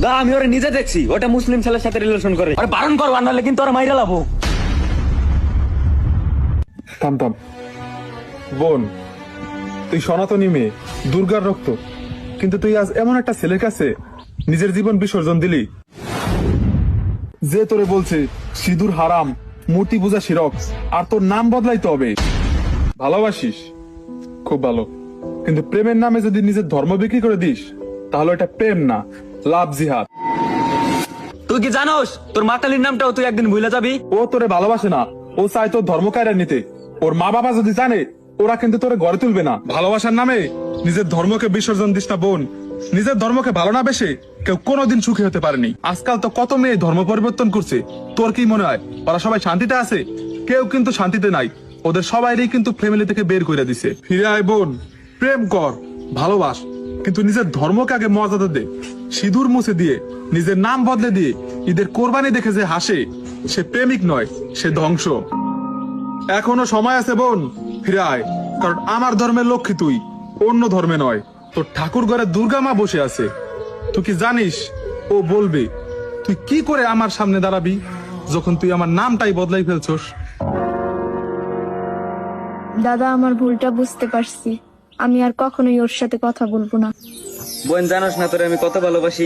না, আমি ওরা নিজে দেখছি, ওটা মুসলিম ছেলের সাথে রিলেশন করে। আরে বারণ করবো, নাহলে কিন্তু ওরা মাইরা লাবো। থাম থাম বোন, তুই সনাতনী মেয়ে, দুর্গার রক্ত, কিন্তু তুই আজ এমন একটা ছেলের কাছে নিজের জীবন বিসর্জন দিলি যে তোরে বলছে সিঁদুর হারাম, মূর্তি পূজা শিরক, আর তোর নাম বদলাইতে হবে। ভালোবাসিস খুব ভালো, কিন্তু প্রেমের নামে যদি নিজের ধর্ম বিক্রি করে দিস তাহলে এটা প্রেম না, লাভ জিহাদ। তুই কি জানোস তোর মাতালির নামটাও তুই একদিন ভুলে যাবি? ও তোরে ভালোবাসে না, ও চায় তোর ধর্ম কায়রা নিতে। ওর মা বাবা যদি জানে, ওরা কিন্তু তোরে গড়ে তুলবে না। ভালোবাসার নামে নিজের ধর্মকে বিসর্জন দিস না বোন। নিজের ধর্মকে ভালো না বেশে কেউ কোনোদিন সুখী হতে পারেনি। আজকাল তো কত মেয়ে ধর্ম পরিবর্তন করছে, তোর কি মনে হয় ওরা সবাই শান্তিতে আছে? কেউ কিন্তু শান্তিতে নাই, ওদের সবাইরই কিন্তু ফ্যামিলি থেকে বের করে দিছে। ফিরে আয় বোন, প্রেম কর, ভালোবাস, কিন্তু নিজের ধর্মকে আগে মর্যাদা দে। সিঁদুর মুছে দিয়ে, নিজের নাম বদলে দিয়ে ঈদের কোরবানি দেখে যে হাসে, সে প্রেমিক নয়, সে ধ্বংস। এখনো সময় আছে বোন, ফিরে আয়, কারণ আমার ধর্মের লক্ষ্মী তুই, অন্য ধর্মে নয়। তোর ঠাকুর ঘরে দুর্গা মা বসে আছে, তুই কি জানিস ও বলবে তুই কি করে আমার সামনে দাঁড়াবি যখন তুই আমার নামটাই বদলাই ফেলছস? দাদা, আমার ভুলটা বুঝতে পারছি। আমি আর কখনোই ওর সাথে কথা বলবো না। বোন, জানোস না তোরে আমি কত ভালোবাসি?